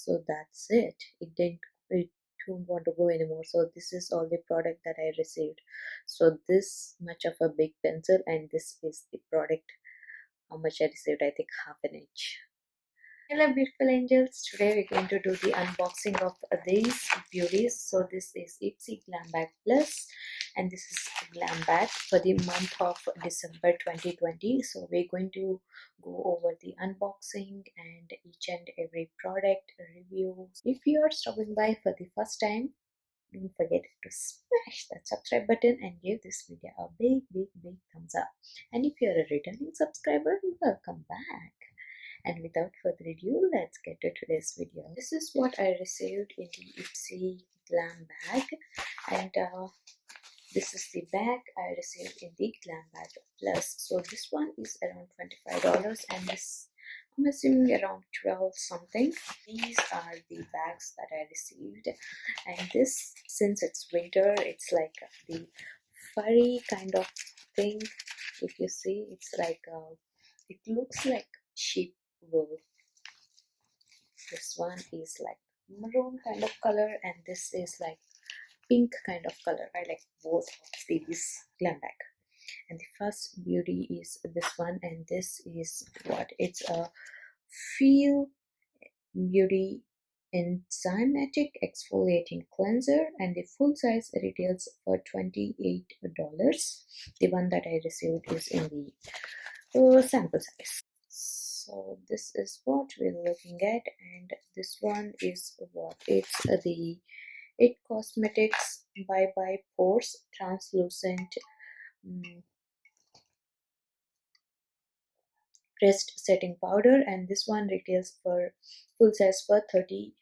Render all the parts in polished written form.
So that's it. It don't want to go anymore. So this is all the product that I received. So this much of a big pencil, and this is the product. How much I received? I think half an inch. Hello beautiful angels, today we're going to do the unboxing of these beauties. So this is Ipsy Glam Bag Plus, and this is Glam Bag for the month of December 2020. So we're going to go over the unboxing and each and every product review. If you are stopping by for the first time, don't forget to smash that subscribe button and give this video a big thumbs up. And if you're a returning subscriber, welcome back. And without further ado, let's get to today's video. This is what I received in the Ipsy Glam Bag, and this is the bag I received in the Glam Bag Plus. So this one is around $25, and this I'm assuming around 12 something. These are the bags that I received, and this, since it's winter, it's like the furry kind of thing. If you see, it's like it looks like sheep wool. This one is like maroon kind of color, and this is like pink kind of color. I like both of these Glam Bag. And the first beauty is this one, and this is what it's a Feel Beauty Enzymatic Exfoliating Cleanser, and the full size retails for $28. The one that I received is in the sample size. So this is what we're looking at, and this one is what it's the It Cosmetics Bye Bye Pores Translucent Pressed Setting Powder, and this one retails for full size for $30.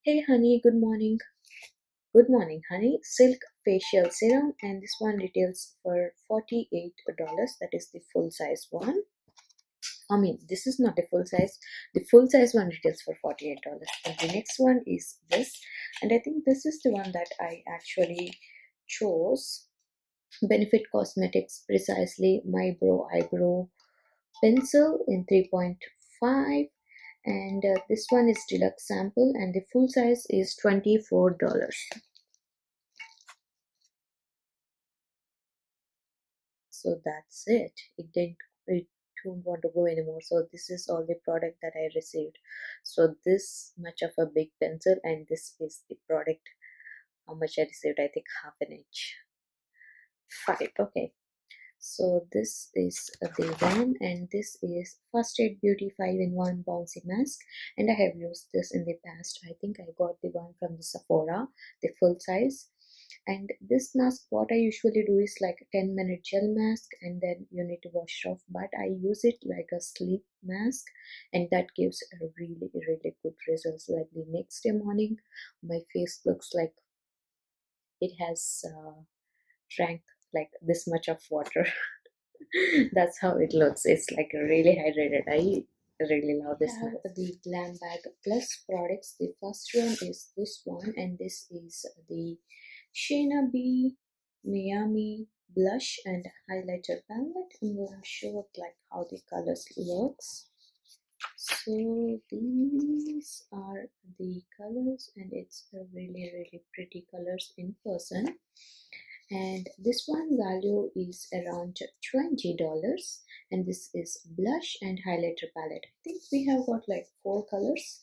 Hey honey, good morning. Good morning, honey. Silk Facial Serum, and this one retails for $48. That is the full size one. I mean, this is not a full size. The full size one retails for $48. And the next one is this. And I think this is the one that I actually chose. Benefit Cosmetics Precisely My Brow Eyebrow Pencil in 3.5. And this one is deluxe sample, and the full size is $24. So that's it. It don't want to go anymore. So this is all the product that I received. So this much of a big pencil, and this is the product. How much I received? I think half an inch. 5. Okay. So this is the one, and this is First Aid Beauty 5-in-1 Bouncy Mask, and I have used this in the past. I think I got the one from the Sephora, the full size. And this mask, what I usually do is like a 10-minute gel mask, and then you need to wash it off, but I use it like a sleep mask, and that gives a really good results. Like the next day morning, my face looks like it has drank like this much of water. That's how it looks. It's like really hydrated. I really love this one. The Glam Bag Plus products. The first one is this one, and this is the Shayna B Miami blush and highlighter palette. I'm going to show it like how the colors looks. So these are the colors, and it's a really pretty colors in person. And this one value is around $20, and this is blush and highlighter palette. I think we have got like 4 colors.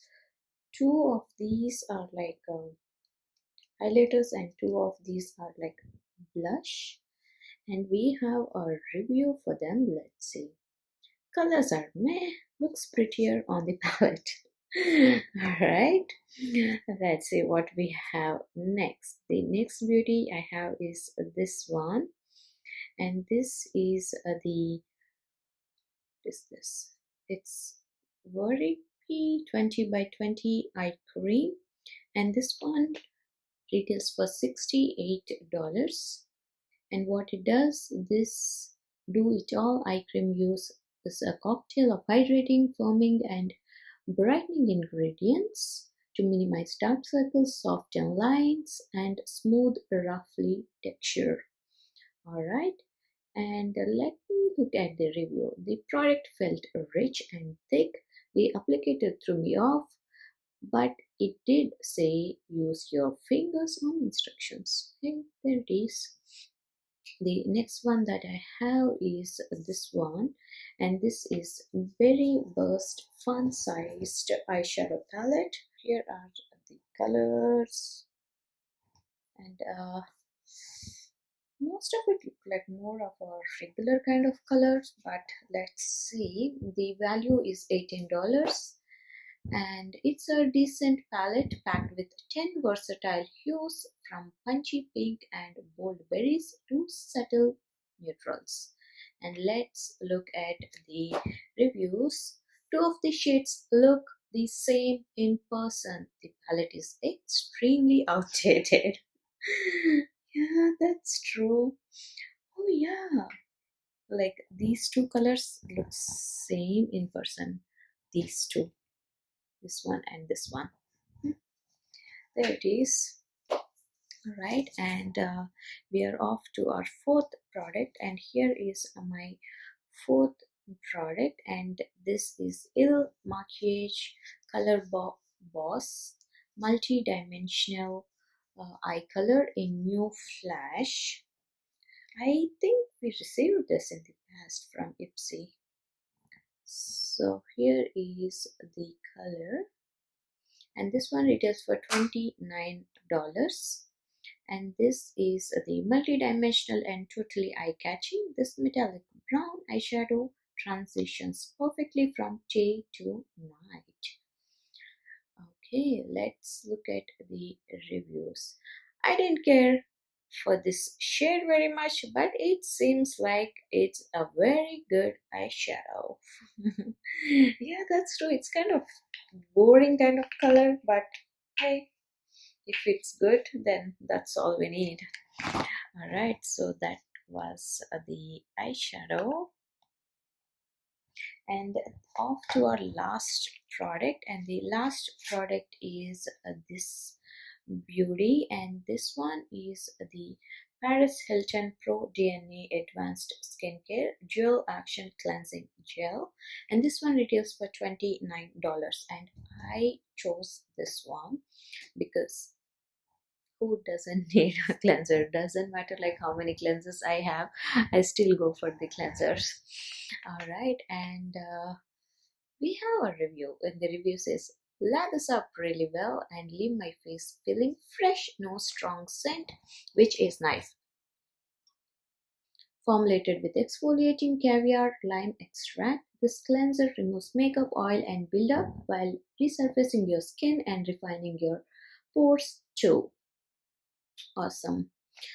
2 of these are like highlighters, and 2 of these are like blush, and we have a review for them. Let's see. Colors are meh, looks prettier on the palette. Alright, let's see what we have next. The next beauty I have is this one, and this is this? It's Very 20 by 20 eye cream, and this one retails for $68. And what it does, this Do It All Eye Cream use is a cocktail of hydrating, firming, and brightening ingredients to minimize dark circles, soften lines, and smooth roughly texture. Alright, and let me look at the review. The product felt rich and thick. The applicator threw me off. but it did say use your fingers on instructions. Hey, there it is. The next one that I have is this one, and this is very burst fun sized eyeshadow palette. Here are the colors, and most of it look like more of a regular kind of colors, but let's see. The value is $18, and it's a decent palette packed with 10 versatile hues from punchy pink and bold berries to subtle neutrals. And let's look at the reviews. Two of the shades look the same in person. The palette is extremely outdated. Yeah, that's true. Oh yeah, like these two colors look same in person. These two, this one and this one. There it is. All right, and we are off to our fourth product, and here is my fourth product, and this is Il Makiage Color Boss multi-dimensional eye color in new flash. I think we received this in the past from Ipsy. So here is the color, and this one retails for $29, and this is the multi-dimensional and totally eye-catching. This metallic brown eyeshadow transitions perfectly from day to night. Okay, let's look at the reviews. I didn't care for this shade very much, but it seems like it's a very good eyeshadow. Yeah, that's true. It's kind of boring kind of color, but hey, if it's good, then that's all we need. All right, so that was the eyeshadow, and off to our last product, and the last product is this beauty, and this one is the Paris Hilton Pro DNA Advanced Skincare Dual Action Cleansing Gel, and this one retails for $29, and I chose this one because who doesn't need a cleanser? Doesn't matter like how many cleansers I have, I still go for the cleansers. All right, and we have a review, and the review says, lathers up really well and leave my face feeling fresh, no strong scent, which is nice. Formulated with exfoliating caviar lime extract, this cleanser removes makeup oil and buildup while resurfacing your skin and refining your pores too. Awesome.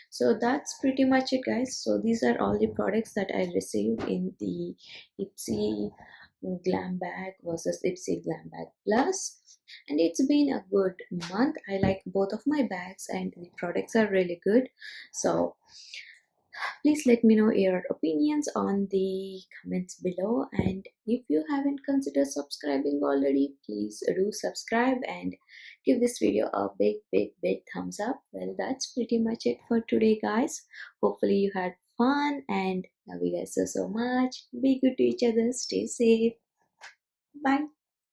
So that's pretty much it, guys. So these are all the products that I received in the Ipsy Glam Bag versus Ipsy Glam Bag Plus, and it's been a good month. I like both of my bags and the products are really good. So please let me know your opinions on the comments below, and if you haven't considered subscribing already, please do subscribe and give this video a big thumbs up. Well, that's pretty much it for today, guys. Hopefully you had fun, and love you guys so much. Be good to each other, stay safe, bye.